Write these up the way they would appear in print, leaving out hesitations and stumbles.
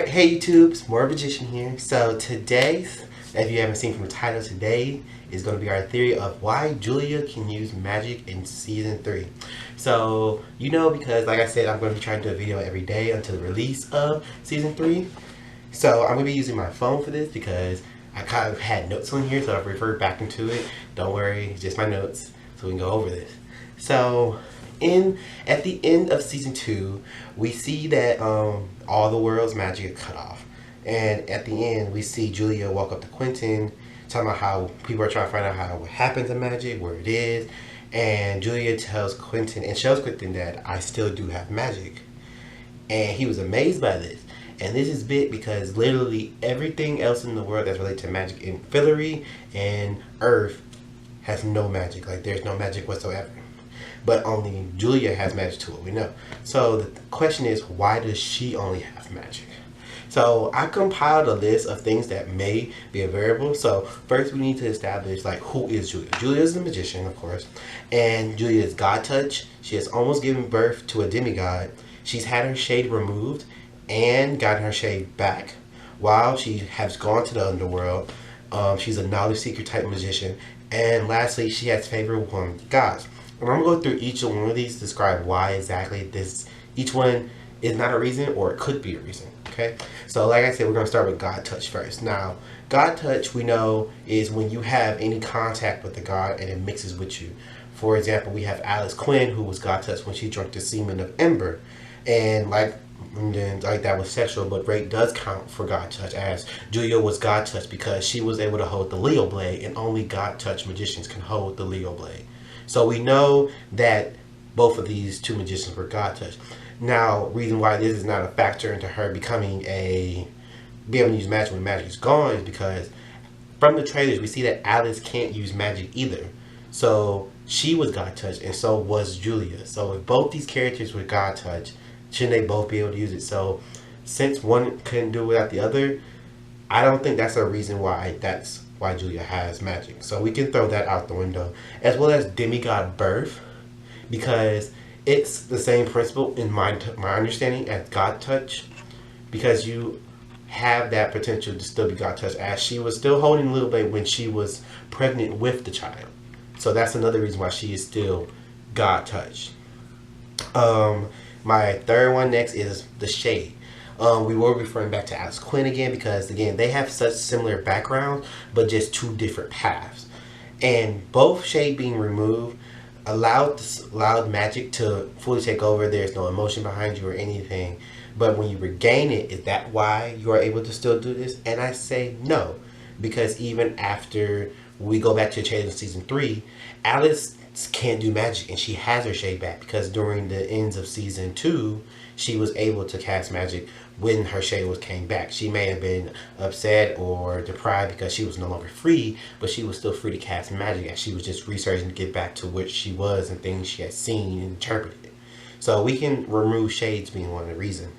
Alright, hey YouTube, it's Morbid here. So today, if you haven't seen from the title, today is going to be our theory of why Julia can use magic in Season 3. So, because like I said, I'm going to be trying to do a video every day until the release of Season 3. So I'm going to be using my phone for this because I kind of had notes on here, so I've referred back into it. Don't worry, it's just my notes, so we can go over this. So, at the end of Season 2, we see that all the world's magic is cut off. And at the end, we see Julia walk up to Quentin, talking about how people are trying to find out what happens in magic, where it is. And Julia tells Quentin and shows Quentin that I still do have magic. And he was amazed by this. And this is big because literally everything else in the world that's related to magic in Fillory and Earth has no magic. Like, there's no magic whatsoever. But only Julia has magic to what we know. So the question is, why does she only have magic? So I compiled a list of things that may be a variable. So first we need to establish, like, who is Julia? Julia is the magician, of course. And Julia is God touch. She has almost given birth to a demigod. She's had her shade removed and gotten her shade back. While she has gone to the underworld, she's a knowledge seeker type magician. And lastly, she has favor with one of the gods. And I'm going to go through each one of these to describe why exactly each one is not a reason, or it could be a reason. Okay, so like I said, we're going to start with God touch first. Now, God touch, we know, is when you have any contact with the god and it mixes with you. For example, we have Alice Quinn, who was God touch when she drank the semen of Ember, and that was sexual, but rape does count for God touch, as Julia was God touch because she was able to hold the Leo blade, and only God touch magicians can hold the Leo blade. So we know that both of these two magicians were God touch. Now, reason why this is not a factor into her being able to use magic when magic is gone is because from the trailers we see that Alice can't use magic either. So she was God touch, and so was Julia. So if both these characters were God touch, shouldn't they both be able to use it? So since one couldn't do it without the other, I don't think that's a reason why Julia has magic. So we can throw that out the window. As well as demigod birth, because it's the same principle in my understanding as God touch, because you have that potential to still be God touch, as she was still holding a little bit when she was pregnant with the child. So that's another reason why she is still God touch. My third one next is the shade. We were referring back to Alice Quinn again because, again, they have such similar backgrounds, but just two different paths. And both shade being removed allowed magic to fully take over. There's no emotion behind you or anything. But when you regain it, is that why you are able to still do this? And I say no, because even after we go back to the trailer in Season 3, Alice can't do magic, and she has her shade back because during the ends of Season 2, she was able to cast magic when her shade came back. She may have been upset or deprived because she was no longer free, but she was still free to cast magic as she was just researching to get back to what she was and things she had seen and interpreted. So we can remove shades being one of the reasons.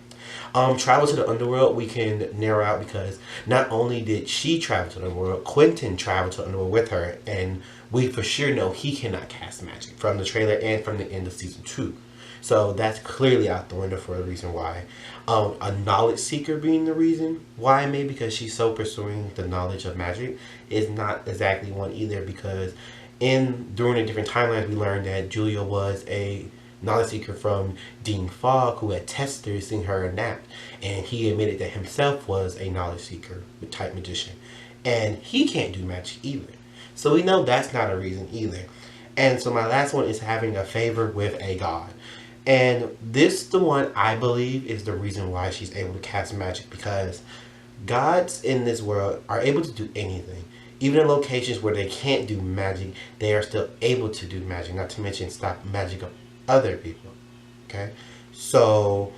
Travel to the underworld, we can narrow out because not only did she travel to the underworld, Quentin traveled to the underworld with her, and we for sure know he cannot cast magic from the trailer and from the end of Season 2. So that's clearly out the window for a reason why. A knowledge seeker being the reason why, maybe because she's so pursuing the knowledge of magic, is not exactly one either, because during the different timelines we learned that Julia was a knowledge seeker from Dean Fogg, who had tested her, seen her enact, and he admitted that himself was a knowledge seeker type magician, and he can't do magic either. So we know that's not a reason either. And so my last one is having a favor with a god. And this, the one I believe, is the reason why she's able to cast magic, because gods in this world are able to do anything. Even in locations where they can't do magic, they are still able to do magic, not to mention stop magic of other people. Okay? So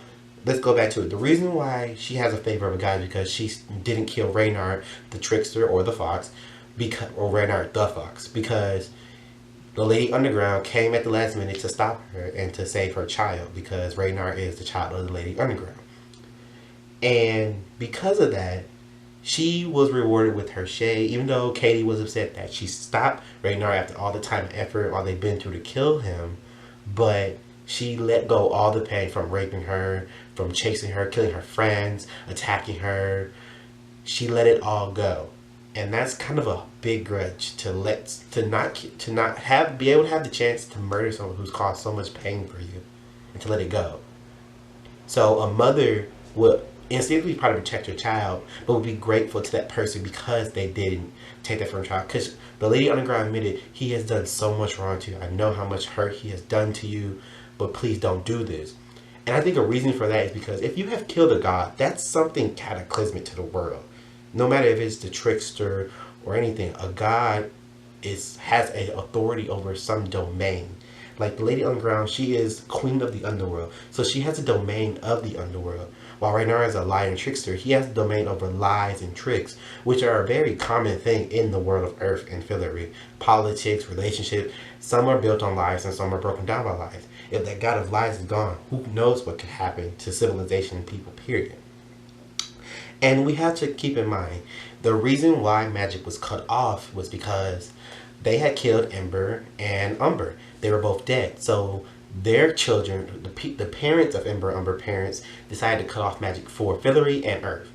let's go back to it. The reason why she has a favor of a god is because she didn't kill Reynard the trickster or the fox, or Reynard the fox, because the Lady Underground came at the last minute to stop her and to save her child, because Reynard is the child of the Lady Underground. And because of that, she was rewarded with her shade, even though Katie was upset that she stopped Reynard after all the time and effort while they've been through to kill him. But She let go all the pain from raping her, from chasing her, killing her friends, attacking her. She let it all go. And that's kind of a big grudge to not have be able to have the chance to murder someone who's caused so much pain for you and to let it go. So a mother would instinctively probably protect her child, but would be grateful to that person because they didn't take that from her child. Because the Lady Underground admitted, he has done so much wrong to you. I know how much hurt he has done to you, but please don't do this. And I think a reason for that is because if you have killed a god, that's something cataclysmic to the world. No matter if it's the trickster or anything, a god has an authority over some domain. Like the Lady Underground, she is queen of the underworld. So she has a domain of the underworld. While right now as a liar and trickster, he has a domain over lies and tricks, which are a very common thing in the world of earth and Fillory. Politics, relationships, some are built on lies and some are broken down by lies. If that god of lies is gone, who knows what could happen to civilization and people, period. And we have to keep in mind, the reason why magic was cut off was because they had killed Ember and Umber. They were both dead. So their children, the parents of Ember and Umber parents, decided to cut off magic for Fillory and Earth.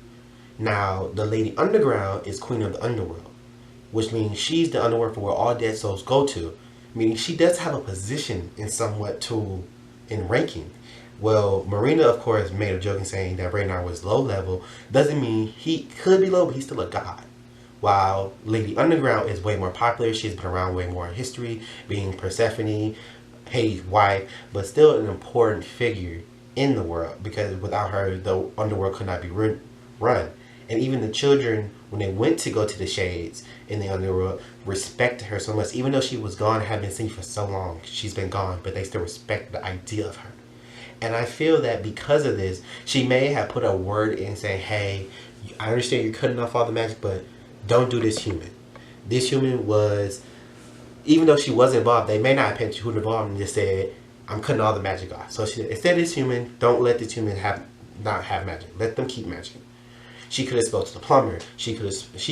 Now, the Lady Underground is queen of the underworld, which means she's the underworld for where all dead souls go to. Meaning she does have a position in in ranking. Well, Marina, of course, made a joke in saying that Raynar was low level. Doesn't mean he could be low, but he's still a god. While Lady Underground is way more popular, she's been around way more in history, being Persephone, Hades' wife, but still an important figure in the world, because without her, the underworld could not be run. And even the children, when they went to go to the Shades in the underworld, respected her so much, even though she was gone and had been seen for so long. She's been gone, but they still respect the idea of her. And I feel that because of this, she may have put a word in saying, hey, I understand you're cutting off all the magic, but don't do this human. This human was, even though she was involved, they may not have paid who involved and just said, I'm cutting all the magic off. So she instead of this human, don't let this human not have magic. Let them keep magic. She could have spoke to the plumber. She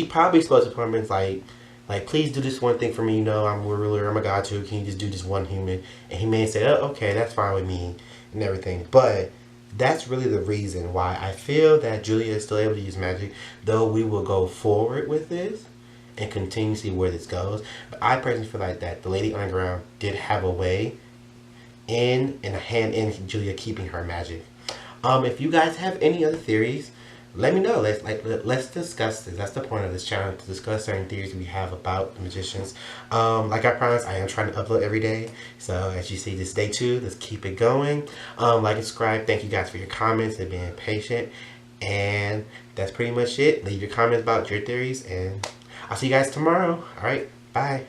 probably spoke to the plumber and like, please do this one thing for me. You know, I'm a ruler, I'm a god too. Can you just do this one human? And he may say, oh, okay, that's fine with me and everything. But that's really the reason why I feel that Julia is still able to use magic, though we will go forward with this and continue to see where this goes. But I personally feel like that the Lady Underground did have a way and a hand in Julia keeping her magic. If you guys have any other theories, let me know. Let's discuss this. That's the point of this channel, to discuss certain theories we have about the magicians. Like I promised, I am trying to upload every day. So as you see, this is day 2. Let's keep it going. Like and subscribe. Thank you guys for your comments and being patient. And that's pretty much it. Leave your comments about your theories, and I'll see you guys tomorrow. All right, bye.